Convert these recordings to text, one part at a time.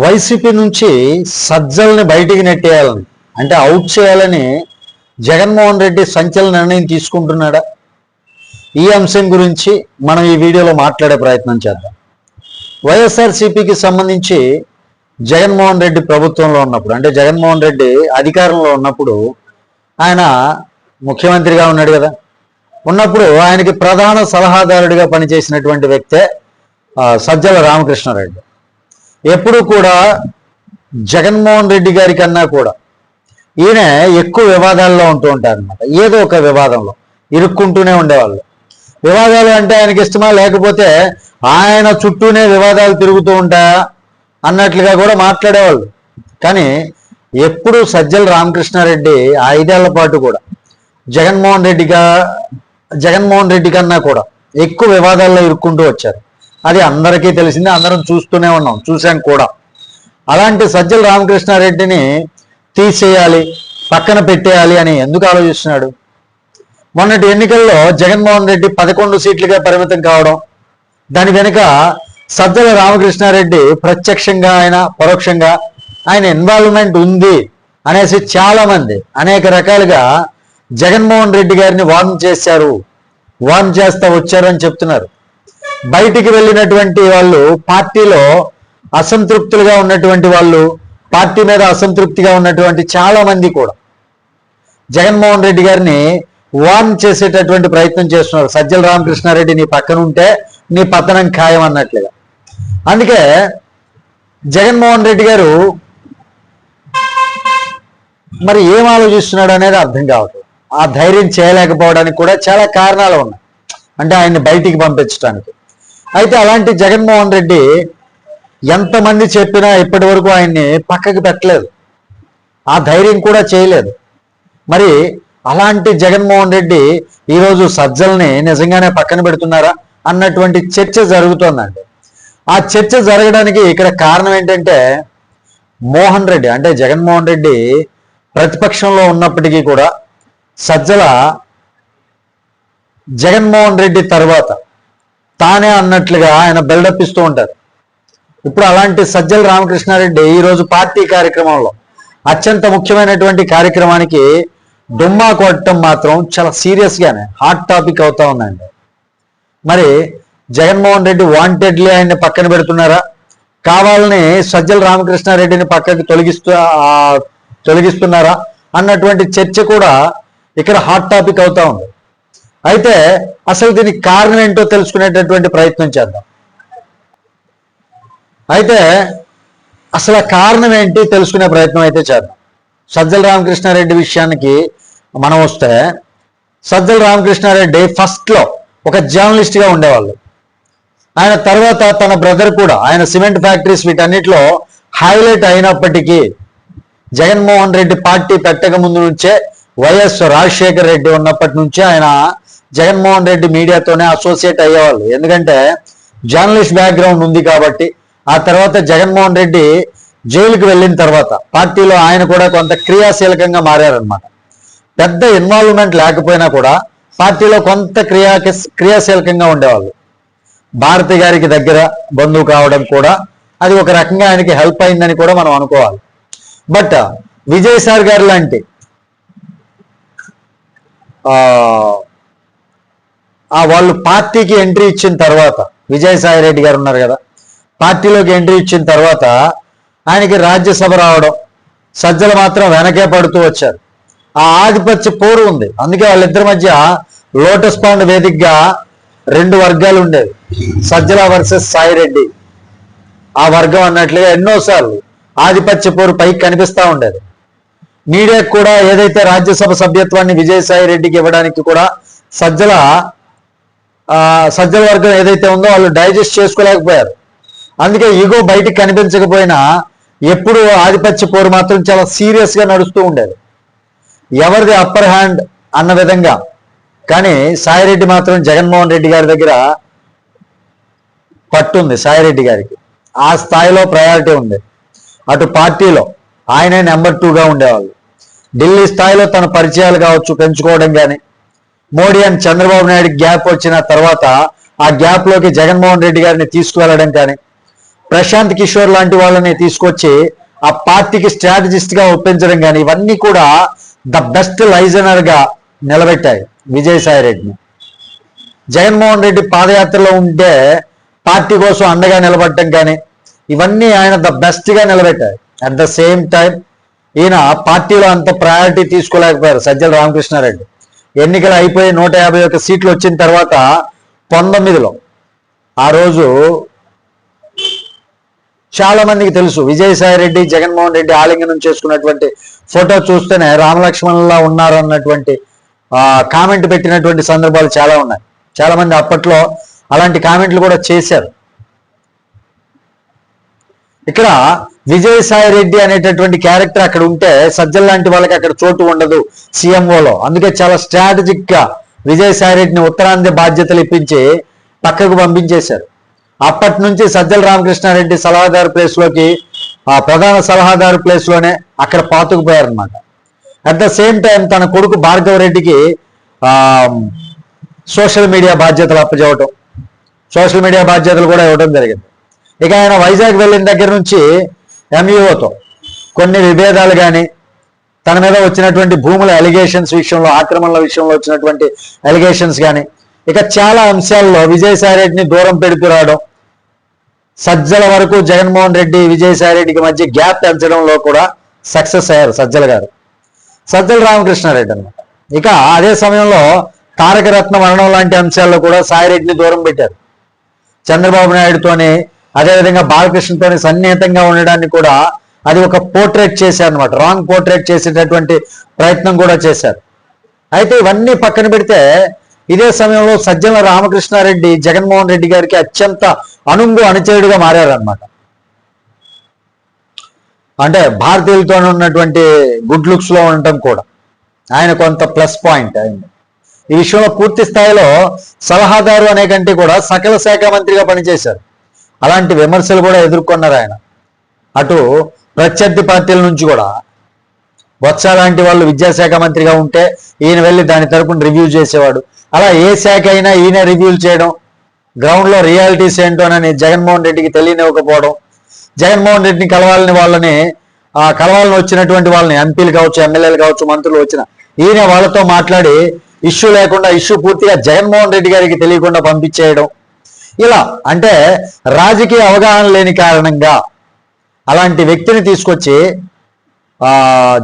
YCP నుంచి సజ్జల్ని బయటికి నెట్టేయాలని అంటే అవుట్ చేయాలని జగన్మోహన్ రెడ్డి సంచలన నిర్ణయం తీసుకుంటున్నాడా? ఈ అంశం గురించి మనం ఈ వీడియోలో మాట్లాడే ప్రయత్నం చేద్దాం. వైఎస్ఆర్సీపీకి సంబంధించి జగన్మోహన్ రెడ్డి ప్రభుత్వంలో ఉన్నప్పుడు అంటే జగన్మోహన్ రెడ్డి అధికారంలో ఉన్నప్పుడు ఆయన ముఖ్యమంత్రిగా ఉన్నాడు కదా. ఉన్నప్పుడు ఆయనకి ప్రధాన సలహాదారుడిగా పనిచేసినటువంటి వ్యక్తే సజ్జల రామకృష్ణారెడ్డి. ఎప్పుడు కూడా జగన్మోహన్ రెడ్డి గారి కన్నా కూడా ఈయన ఎక్కువ వివాదాల్లో ఉంటూ ఉంటారు అనమాట. ఏదో ఒక వివాదంలో ఇరుక్కుంటూనే ఉండేవాళ్ళు. వివాదాలు అంటే ఆయనకి ఇష్టమా, లేకపోతే ఆయన చుట్టూనే వివాదాలు తిరుగుతూ ఉంటాయా అన్నట్లుగా కూడా మాట్లాడేవాళ్ళు. కానీ ఎప్పుడు సజ్జల రామకృష్ణారెడ్డి 5 ఏళ్ల పాటు కూడా జగన్మోహన్ రెడ్డి కన్నా కూడా ఎక్కువ వివాదాల్లో ఇరుక్కుంటూ వచ్చారు. అది అందరికీ తెలిసిందే, అందరం చూస్తూనే ఉన్నాం, చూసాం కూడా. అలాంటి సజ్జల రామకృష్ణారెడ్డిని తీసేయాలి, పక్కన పెట్టేయాలి అని ఎందుకు ఆలోచిస్తున్నాడు? మొన్నటి ఎన్నికల్లో జగన్మోహన్ రెడ్డి 11 సీట్లుగా పరిమితం కావడం, దాని వెనుక సజ్జల రామకృష్ణారెడ్డి ప్రత్యక్షంగా అయినా పరోక్షంగా ఆయన ఇన్వాల్వ్మెంట్ ఉంది అనేసి చాలా మంది అనేక రకాలుగా జగన్మోహన్ రెడ్డి గారిని వార్న్ చేస్తా వచ్చారు అని చెప్తున్నారు. బయటికి వెళ్ళినటువంటి వాళ్ళు, పార్టీలో అసంతృప్తులుగా ఉన్నటువంటి వాళ్ళు, పార్టీ మీద అసంతృప్తిగా ఉన్నటువంటి చాలా మంది కూడా జగన్మోహన్ రెడ్డి గారిని వార్న్ చేసేటటువంటి ప్రయత్నం చేస్తున్నారు. సజ్జల రామకృష్ణారెడ్డి నీ పక్కన ఉంటే నీ పతనం ఖాయం అన్నట్లుగా. అందుకే జగన్మోహన్ రెడ్డి గారు మరి ఏం ఆలోచిస్తున్నాడు అనేది అర్థం కావట్లేదు. ఆ ధైర్యం చేయలేకపోవడానికి కూడా చాలా కారణాలు ఉన్నాయి, అంటే ఆయన్ని బయటికి పంపించడానికి. అయితే అలాంటి జగన్మోహన్ రెడ్డి ఎంతమంది చెప్పినా ఇప్పటి వరకు ఆయన్ని పక్కకి పెట్టలేదు, ఆ ధైర్యం కూడా చేయలేదు. మరి అలాంటి జగన్మోహన్ రెడ్డి ఈరోజు సజ్జల్ని నిజంగానే పక్కన పెడుతున్నారా అన్నటువంటి చర్చ జరుగుతోందండి. ఆ చర్చ జరగడానికి ఇక్కడ కారణం ఏంటంటే, మోహన్ రెడ్డి అంటే జగన్మోహన్ రెడ్డి ప్రతిపక్షంలో ఉన్నప్పటికీ కూడా సజ్జల జగన్మోహన్ రెడ్డి తర్వాత తానే అన్నట్లుగా ఆయన బిల్డప్ ఇస్తూ ఉంటారు. ఇప్పుడు అలాంటి సజ్జల రామకృష్ణారెడ్డి ఈరోజు పార్టీ కార్యక్రమంలో అత్యంత ముఖ్యమైనటువంటి కార్యక్రమానికి డుమ్మా కొట్టడం మాత్రం చాలా సీరియస్గానే హాట్ టాపిక్ అవుతా ఉందండి. మరి జగన్మోహన్ రెడ్డి వాంటెడ్లీ ఆయన్ని పక్కన పెడుతున్నారా, కావాలని సజ్జల రామకృష్ణారెడ్డిని పక్కకి తొలగిస్తున్నారా అన్నటువంటి చర్చ కూడా ఇక్కడ హాట్ టాపిక్ అవుతా ఉంది. అయితే అసలు దీనికి కారణం ఏంటో తెలుసుకునేటటువంటి ప్రయత్నం చేద్దాం. అయితే అసలు కారణం ఏంటి తెలుసుకునే ప్రయత్నం అయితే చేద్దాం. సజ్జల రామకృష్ణారెడ్డి విషయానికి మనం వస్తే, సజ్జల రామకృష్ణారెడ్డి ఫస్ట్లో ఒక జర్నలిస్ట్గా ఉండేవాళ్ళు. ఆయన తర్వాత తన బ్రదర్ కూడా ఆయన సిమెంట్ ఫ్యాక్టరీస్ వీటన్నిటిలో హైలైట్ అయినప్పటికీ జగన్మోహన్ రెడ్డి పార్టీ పెట్టక ముందు నుంచే వైఎస్ రాజశేఖర రెడ్డి ఉన్నప్పటి నుంచే ఆయన జగన్మోహన్ రెడ్డి మీడియాతోనే అసోసియేట్ అయ్యేవాళ్ళు. ఎందుకంటే జర్నలిస్ట్ బ్యాక్గ్రౌండ్ ఉంది కాబట్టి. ఆ తర్వాత జగన్మోహన్ రెడ్డి జైలుకి వెళ్ళిన తర్వాత పార్టీలో ఆయన కూడా కొంత క్రియాశీలకంగా మారారనమాట. పెద్ద ఇన్వాల్వ్మెంట్ లేకపోయినా కూడా పార్టీలో కొంత క్రియాశీలకంగా ఉండేవాళ్ళు. భారతి గారికి దగ్గర బంధువు కావడం కూడా అది ఒక రకంగా ఆయనకి హెల్ప్ అయిందని కూడా మనం అనుకోవాలి. బట్ విజయసాయి గారు లాంటి వాళ్ళు పార్టీకి ఎంట్రీ ఇచ్చిన తర్వాత, విజయసాయి రెడ్డి గారు ఉన్నారు కదా, పార్టీలోకి ఎంట్రీ ఇచ్చిన తర్వాత ఆయనకి రాజ్యసభ రావడం, సజ్జల మాత్రం వెనకే పడుతూ వచ్చారు. ఆ ఆధిపత్య పోరు ఉంది. అందుకే వాళ్ళిద్దరి మధ్య లోటస్ పాండ్ వేదికగా 2 వర్గాలు ఉండేవి, సజ్జల వర్సెస్ సాయిరెడ్డి. ఆ వర్గం అన్నట్లుగా ఎన్నోసార్లు ఆధిపత్య పోరు పైకి కనిపిస్తూ ఉండేది. మీడియాకు కూడా ఏదైతే రాజ్యసభ సభ్యత్వాన్ని విజయసాయి రెడ్డికి ఇవ్వడానికి కూడా సజ్జల వర్గం ఏదైతే ఉందో వాళ్ళు డైజెస్ట్ చేసుకోలేకపోయారు. అందుకే ఈగో బయటికి కనిపించకపోయినా ఎప్పుడు ఆధిపత్య పోరు మాత్రం చాలా సీరియస్గా నడుస్తూ ఉండేది, ఎవరిది అప్పర్ హ్యాండ్ అన్న విధంగా. కానీ సాయిరెడ్డి మాత్రం జగన్మోహన్ రెడ్డి గారి దగ్గర పట్టుంది. సాయిరెడ్డి గారికి ఆ స్థాయిలో ప్రయారిటీ ఉంది. అటు పార్టీలో ఆయనే నెంబర్ 2గా ఉండేవాళ్ళు. ఢిల్లీ స్థాయిలో తన పరిచయాలు కావచ్చు పెంచుకోవడం కానీ, మోడీ అండ్ చంద్రబాబు నాయుడు గ్యాప్ వచ్చిన తర్వాత ఆ గ్యాప్లోకి జగన్మోహన్ రెడ్డి గారిని తీసుకువెళ్ళడం కానీ, ప్రశాంత్ కిషోర్ లాంటి వాళ్ళని తీసుకొచ్చి ఆ పార్టీకి స్ట్రాటజిస్ట్ గా ఒప్పించడం కానీ ఇవన్నీ కూడా ద బెస్ట్ లైజనర్ గా నిలబెట్టాయి విజయసాయి రెడ్డిని. జగన్మోహన్ రెడ్డి పాదయాత్రలో ఉంటే పార్టీ కోసం అండగా నిలబడటం కానీ ఇవన్నీ ఆయన ద బెస్ట్ గా నిలబెట్టాయి. అట్ ద సేమ్ టైం ఈయన పార్టీలో అంత ప్రయారిటీ తీసుకోలేకపోయారు సజ్జల రామకృష్ణారెడ్డి. ఎన్నికలు అయిపోయి 151 సీట్లు వచ్చిన తర్వాత 19లో ఆ రోజు చాలా మందికి తెలుసు విజయసాయి రెడ్డి జగన్మోహన్ రెడ్డి ఆలింగనం చేసుకున్నటువంటి ఫోటో చూస్తేనే రామలక్ష్మణులా ఉన్నారు అన్నటువంటి కామెంట్ పెట్టినటువంటి సందర్భాలు చాలా ఉన్నాయి. చాలా మంది అప్పట్లో అలాంటి కామెంట్లు కూడా చేశారు. ఇక్కడ విజయసాయి రెడ్డి అనేటటువంటి క్యారెక్టర్ అక్కడ ఉంటే సజ్జల లాంటి వాళ్ళకి అక్కడ చోటు ఉండదు సీఎంఓలో. అందుకే చాలా స్ట్రాటజిక్ గా విజయసాయి రెడ్డిని ఉత్తరాంధ్ర బాధ్యతలు ఇప్పించి పక్కకు పంపించేశారు. అప్పటి నుంచి సజ్జల రామకృష్ణారెడ్డి సలహాదారు ప్లేస్ లోకి ప్రధాన సలహాదారు ప్లేస్ లోనే అక్కడ పాతుకుపోయారనమాట. అట్ ద సేమ్ టైం తన కొడుకు భార్గవ రెడ్డికి సోషల్ మీడియా బాధ్యతలు అప్పచెప్పటం, సోషల్ మీడియా బాధ్యతలు కూడా ఇవ్వడం జరిగింది. ఇక ఆయన వైజాగ్ వెళ్ళిన దగ్గర నుంచి ఎంఈఓతో కొన్ని విభేదాలు కానీ తన మీద వచ్చినటువంటి భూముల ఎలిగేషన్స్ విషయంలో, ఆక్రమణల విషయంలో వచ్చినటువంటి ఎలిగేషన్స్ కానీ ఇక చాలా అంశాల్లో విజయసాయి రెడ్డిని దూరం పెడుతూ రావడం, సజ్జల వరకు జగన్మోహన్ రెడ్డి విజయసాయి రెడ్డికి మధ్య గ్యాప్ పెంచడంలో కూడా సక్సెస్ అయ్యారు సజ్జల గారు, సజ్జల రామకృష్ణారెడ్డి అన్నమాట. ఇక అదే సమయంలో తారకరత్న మరణం లాంటి అంశాల్లో కూడా సాయిరెడ్డిని దూరం పెట్టారు. చంద్రబాబు నాయుడుతోని అదేవిధంగా బాలకృష్ణతోని సన్నిహితంగా ఉండడాన్ని కూడా అది ఒక పోర్ట్రేట్ చేశారు అనమాట. రాంగ్ పోర్ట్రేట్ చేసేటటువంటి ప్రయత్నం కూడా చేశారు. అయితే ఇవన్నీ పక్కన పెడితే ఇదే సమయంలో సజ్జల రామకృష్ణారెడ్డి జగన్మోహన్ రెడ్డి గారికి అత్యంత అనుచరుడిగా మారారనమాట. అంటే భారతీయులతో ఉన్నటువంటి గుడ్ లుక్స్ లో ఉండటం కూడా ఆయన కొంత ప్లస్ పాయింట్ అయింది. ఈ విషయంలో పూర్తి స్థాయిలో సలహాదారు అనే కంటే కూడా సకల శాఖ మంత్రిగా పనిచేశారు. అలాంటి విమర్శలు కూడా ఎదుర్కొన్నారు ఆయన. అటు ప్రత్యర్థి పార్టీల నుంచి కూడా బొత్స లాంటి వాళ్ళు విద్యాశాఖ మంత్రిగా ఉంటే ఈయన వెళ్ళి దాని తరపున రివ్యూ చేసేవాడు. అలా ఏ శాఖ అయినా ఈయన రివ్యూలు చేయడం, గ్రౌండ్ లో రియాలిటీస్ ఏంటోనని జగన్మోహన్ రెడ్డికి తెలియనివ్వకపోవడం, జగన్మోహన్ రెడ్డిని కలవాలని వచ్చినటువంటి వాళ్ళని ఎంపీలు కావచ్చు, ఎమ్మెల్యేలు కావచ్చు, మంత్రులు వచ్చిన ఈయన వాళ్ళతో మాట్లాడి ఇష్యూ లేకుండా ఇష్యూ పూర్తిగా జగన్మోహన్ రెడ్డి గారికి తెలియకుండా పంపించేయడం. ఇలా అంటే రాజకీయ అవగాహన లేని కారణంగా అలాంటి వ్యక్తిని తీసుకొచ్చి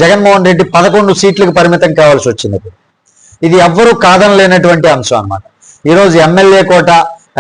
జగన్మోహన్ రెడ్డి 11 సీట్లకు పరిమితం కావాల్సి వచ్చింది. ఇది ఎవ్వరూ కాదనలేనటువంటి అంశం అన్నమాట. ఈరోజు ఎమ్మెల్యే కోట,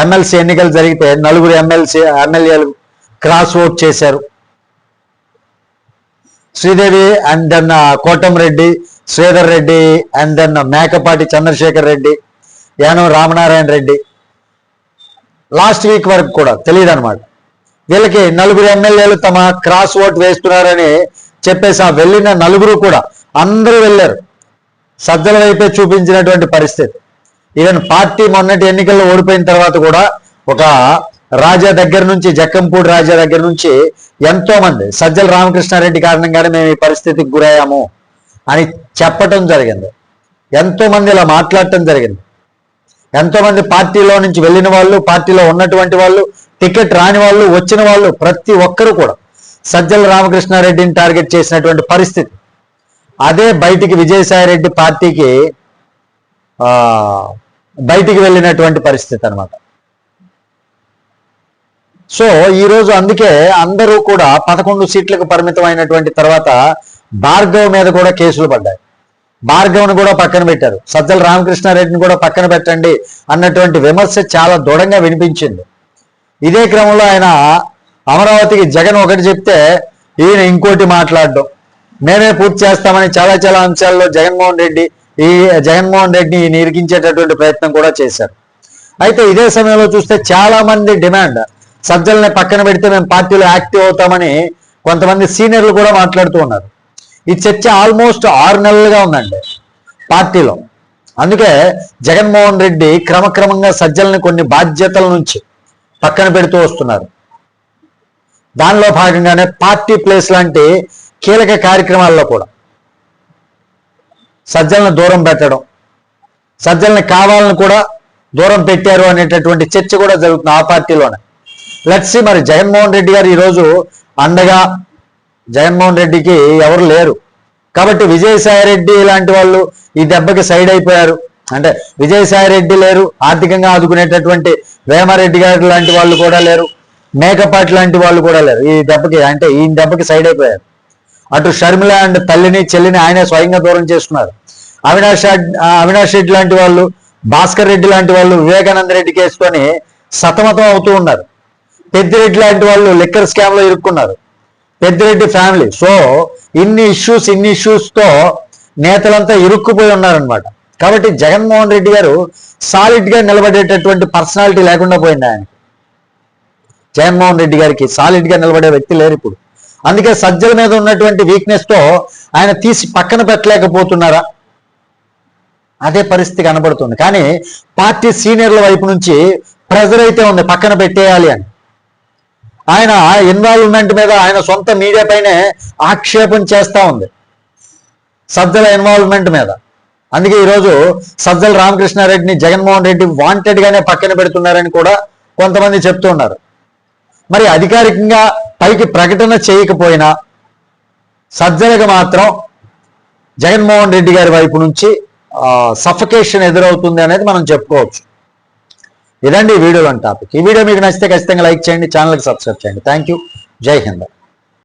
ఎమ్మెల్సీ ఎన్నికలు జరిగితే 4 ఎమ్మెల్యేలు క్రాస్ ఓట్ చేశారు. Sridevi and then Kotamreddy, Sridhar Reddy and then Mekapati Chandrasekhar Reddy, Anam Ramanarayana Reddy last week వరకు కూడా తెలియదు అనమాట. వీళ్ళకి 4 ఎమ్మెల్యేలు తమ క్రాస్ ఓట్ వేస్తున్నారని చెప్పేసి ఆ వెళ్ళిన 4 కూడా అందరూ వెళ్ళారు. సజ్జల వైపే చూపించినటువంటి పరిస్థితి. ఈవెన్ పార్టీ మొన్నటి ఎన్నికల్లో ఓడిపోయిన తర్వాత కూడా ఒక రాజా దగ్గర నుంచి, జక్కంపూడి రాజా దగ్గర నుంచి ఎంతో మంది సజ్జల రామకృష్ణారెడ్డి కారణంగానే మేము ఈ పరిస్థితికి గురయ్యాము అని చెప్పటం జరిగింది. ఎంతో మంది ఇలా మాట్లాడటం జరిగింది. ఎంతో మంది పార్టీలో నుంచి వెళ్ళిన వాళ్ళు, పార్టీలో ఉన్నటువంటి వాళ్ళు, టికెట్ రాని వాళ్ళు, వచ్చిన వాళ్ళు ప్రతి ఒక్కరు కూడా సజ్జల రామకృష్ణారెడ్డిని టార్గెట్ చేసినటువంటి పరిస్థితి. అదే బయటికి విజయసాయి రెడ్డి పార్టీకి బయటికి వెళ్ళినటువంటి పరిస్థితి అనమాట. సో ఈరోజు అందుకే అందరూ కూడా 11 సీట్లకు పరిమితమైనటువంటి తర్వాత భార్గవ్ మీద కూడా కేసులు పడ్డాయి. భార్గవ్ను కూడా పక్కన పెట్టారు. సజ్జల రామకృష్ణారెడ్డిని కూడా పక్కన పెట్టండి అన్నటువంటి విమర్శ చాలా దృఢంగా వినిపించింది. ఇదే క్రమంలో ఆయన అమరావతికి జగన్ ఒకటి చెప్తే ఈయన ఇంకోటి మాట్లాడడం, మేమే పూర్తి చేస్తామని చాలా అంశాల్లో జగన్మోహన్ రెడ్డిని ఇరికించేటటువంటి ప్రయత్నం కూడా చేశారు. అయితే ఇదే సమయంలో చూస్తే చాలా మంది డిమాండ్, సజ్జల్ని పక్కన పెడితే మేము పార్టీలో యాక్టివ్ అవుతామని కొంతమంది సీనియర్లు కూడా మాట్లాడుతూ ఉన్నారు. ఈ చర్చ ఆల్మోస్ట్ 6 నెలలుగా ఉందండి పార్టీలో. అందుకే జగన్మోహన్ రెడ్డి క్రమక్రమంగా సజ్జల్ని కొన్ని బాధ్యతల నుంచి పక్కన పెడుతూ వస్తున్నారు. దానిలో భాగంగానే పార్టీ ప్లేస్ లాంటి కీలక కార్యక్రమాల్లో కూడా సజ్జల్ని దూరం పెట్టడం, సజ్జల్ని కావాలని కూడా దూరం పెట్టారు అనేటటువంటి చర్చ కూడా జరుగుతుంది ఆ పార్టీలోనే. లెట్స్ సీ మరి జగన్మోహన్ రెడ్డి గారు ఈరోజు అండగా జగన్మోహన్ రెడ్డికి ఎవరు లేరు కాబట్టి విజయసాయి రెడ్డి లాంటి వాళ్ళు ఈ దెబ్బకి సైడ్ అయిపోయారు. అంటే విజయసాయి రెడ్డి లేరు, ఆర్థికంగా ఆదుకునేటటువంటి వేమారెడ్డి గారు లాంటి వాళ్ళు కూడా లేరు, మేకపాటి లాంటి వాళ్ళు కూడా లేరు ఈ దెబ్బకి. అంటే ఈ దెబ్బకి సైడ్ అయిపోయారు. అటు షర్మిల అండ్ తల్లిని చెల్లిని ఆయనే స్వయంగా దూరం చేసుకున్నారు. అవినాష్ రెడ్డి లాంటి వాళ్ళు, భాస్కర్ రెడ్డి లాంటి వాళ్ళు వివేకానంద రెడ్డికి వేసుకొని సతమతం అవుతూ ఉన్నారు. పెద్దిరెడ్డి లాంటి వాళ్ళు లిక్కర్ స్కామ్ లో ఇరుక్కున్నారు, పెద్దిరెడ్డి ఫ్యామిలీ. సో ఇన్ని ఇష్యూస్ తో నేతలంతా ఇరుక్కుపోయి ఉన్నారనమాట. కాబట్టి జగన్మోహన్ రెడ్డి గారు సాలిడ్ గా నిలబడేటటువంటి పర్సనాలిటీ లేకుండా పోయింది ఆయనకి. జగన్మోహన్ రెడ్డి గారికి సాలిడ్ గా నిలబడే వ్యక్తి లేరు ఇప్పుడు. అందుకే సజ్జల మీద ఉన్నటువంటి వీక్నెస్ తో ఆయన తీసి పక్కన పెట్టలేకపోతున్నారా, అదే పరిస్థితి కనబడుతుంది. కానీ పార్టీ సీనియర్ల వైపు నుంచి ప్రెజర్ అయితే ఉంది పక్కన పెట్టేయాలి అని. ఆయన ఇన్వాల్వ్మెంట్ మీద ఆయన సొంత మీడియా పైనే ఆక్షేపం చేస్తూ ఉంది సజ్జల ఇన్వాల్వ్మెంట్ మీద. అందుకే ఈరోజు సజ్జల రామకృష్ణారెడ్డిని జగన్మోహన్ రెడ్డి వాంటెడ్ గానే పక్కన పెడుతున్నారని కూడా కొంతమంది చెప్తూ ఉన్నారు. మరి అధికారికంగా పైకి ప్రకటన చేయకపోయినా సజ్జలకు మాత్రం జగన్మోహన్ రెడ్డి గారి వైపు నుంచి సఫకేషన్ ఎదురవుతుంది అనేది మనం చెప్పుకోవచ్చు. ఇదండి ఈ వీడియోలోని టాపిక్. ఈ వీడియో మీకు నచ్చితే ఖచ్చితంగా లైక్ చేయండి, ఛానల్కి సబ్స్క్రైబ్ చేయండి. Thank you. జై హింద్.